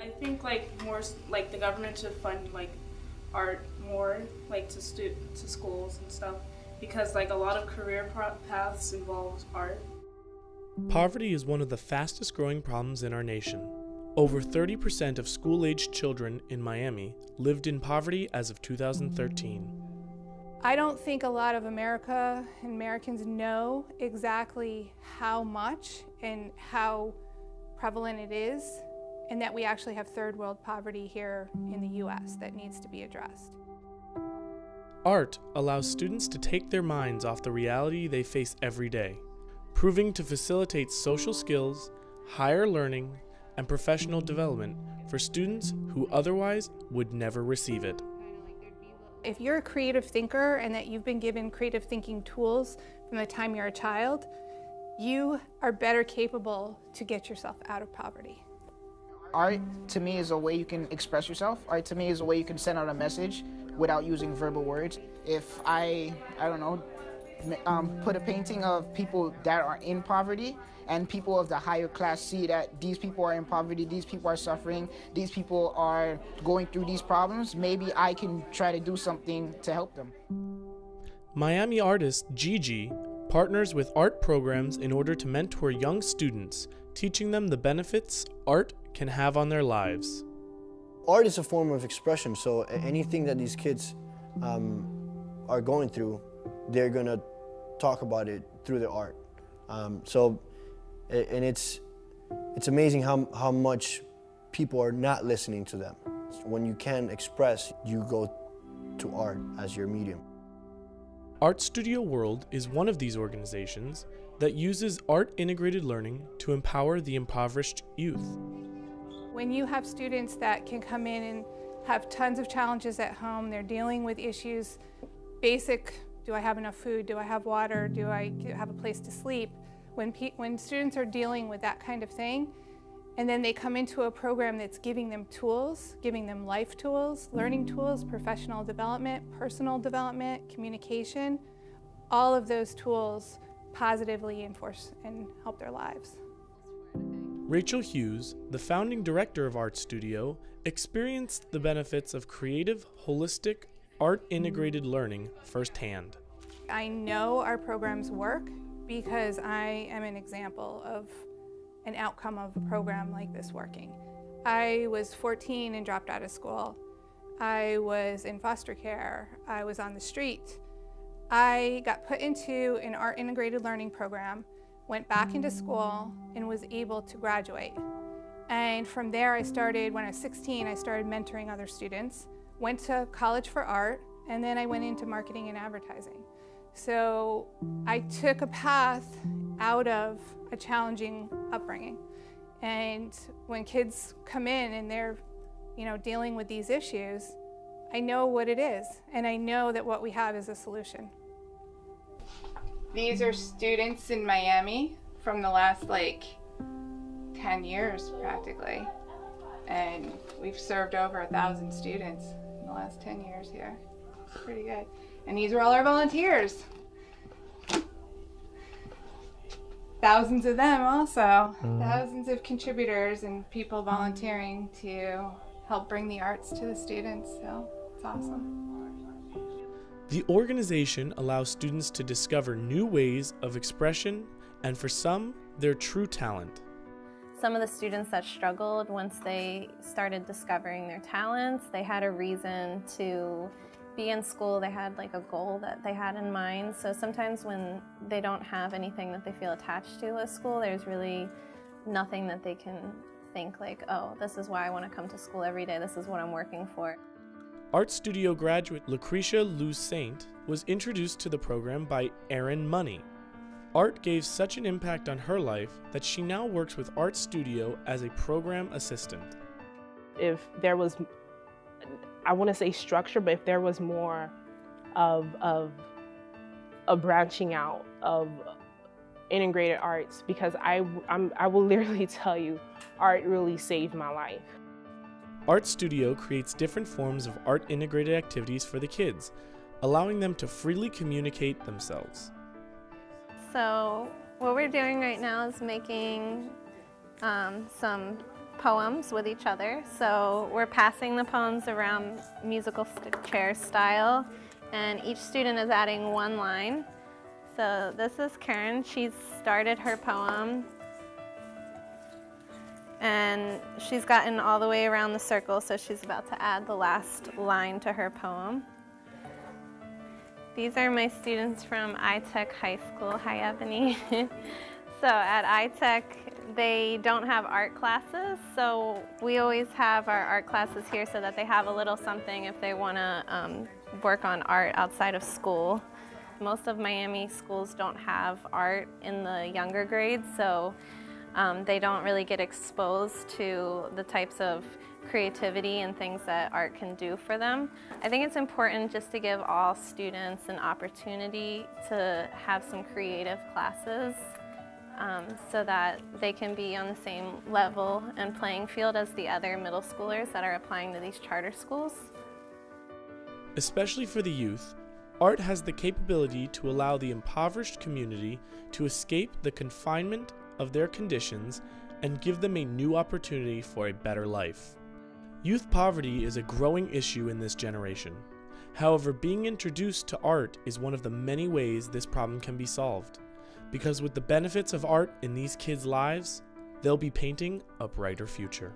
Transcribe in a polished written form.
I think like the government should fund like art more like to schools and stuff because like a lot of career paths involve art. Poverty is one of the fastest growing problems in our nation. Over 30% of school-aged children in Miami lived in poverty as of 2013. I don't think a lot of Americans know exactly how much and how prevalent it is, and that we actually have third world poverty here in the US that needs to be addressed. Art allows students to take their minds off the reality they face every day, proving to facilitate social skills, higher learning, and professional development for students who otherwise would never receive it. If you're a creative thinker and that you've been given creative thinking tools from the time you're a child, you are better capable to get yourself out of poverty. Art, to me, is a way you can express yourself. Art, to me, is a way you can send out a message without using verbal words. If I don't know, put a painting of people that are in poverty and people of the higher class see that these people are in poverty, these people are suffering, these people are going through these problems, maybe I can try to do something to help them. Miami artist Gigi partners with art programs in order to mentor young students, teaching them the benefits art can have on their lives. Art is a form of expression, so anything that these kids are going through, they're gonna talk about it through their art. And it's amazing how much people are not listening to them. When you can express, you go to art as your medium. Art Studio World is one of these organizations that uses art-integrated learning to empower the impoverished youth. When you have students that can come in and have tons of challenges at home, they're dealing with issues, basic, do I have enough food, do I have water, do I have a place to sleep? When students are dealing with that kind of thing, and then they come into a program that's giving them tools, giving them life tools, learning tools, professional development, personal development, communication, all of those tools positively enforce and help their lives. Rachel Hughes, the founding director of Art Studio, experienced the benefits of creative, holistic, art-integrated learning firsthand. I know our programs work because I am an example of an outcome of a program like this working. I was 14 and dropped out of school. I was in foster care. I was on the street. I got put into an art integrated learning program, went back into school, and was able to graduate. And from there when I was 16, I started mentoring other students, went to college for art, and then I went into marketing and advertising. So I took a path out of a challenging upbringing. And when kids come in and they're, dealing with these issues, I know what it is, and I know that what we have is a solution. These are students in Miami from the last 10 years practically. And we've served over 1,000 students in the last 10 years here. It's pretty good. And these are all our volunteers. Thousands of them also. Thousands of contributors and people volunteering to help bring the arts to the students, so it's awesome. The organization allows students to discover new ways of expression and for some, their true talent. Some of the students that struggled, once they started discovering their talents, they had a reason to be in school. They had a goal that they had in mind. So sometimes when they don't have anything that they feel attached to at school, there's really nothing that they can think oh, this is why I want to come to school every day. This is what I'm working for. Art Studio graduate Lucretia Lou Saint was introduced to the program by Erin Money. Art gave such an impact on her life that she now works with Art Studio as a program assistant. If there was, I want to say structure, but if there was more of a branching out of integrated arts, because I will literally tell you, art really saved my life. Art Studio creates different forms of art-integrated activities for the kids, allowing them to freely communicate themselves. So what we're doing right now is making some poems with each other. So we're passing the poems around musical chair style, and each student is adding one line. So this is Karen. She's started her poem, and she's gotten all the way around the circle, so she's about to add the last line to her poem. These are my students from iTech High School. Hi, Ebony. So at iTech, they don't have art classes, so we always have our art classes here so that they have a little something if they want to work on art outside of school. Most of Miami schools don't have art in the younger grades, so they don't really get exposed to the types of creativity and things that art can do for them. I think it's important just to give all students an opportunity to have some creative classes so that they can be on the same level and playing field as the other middle schoolers that are applying to these charter schools. Especially for the youth, art has the capability to allow the impoverished community to escape the confinement of their conditions and give them a new opportunity for a better life. Youth poverty is a growing issue in this generation. However, being introduced to art is one of the many ways this problem can be solved. Because with the benefits of art in these kids' lives, they'll be painting a brighter future.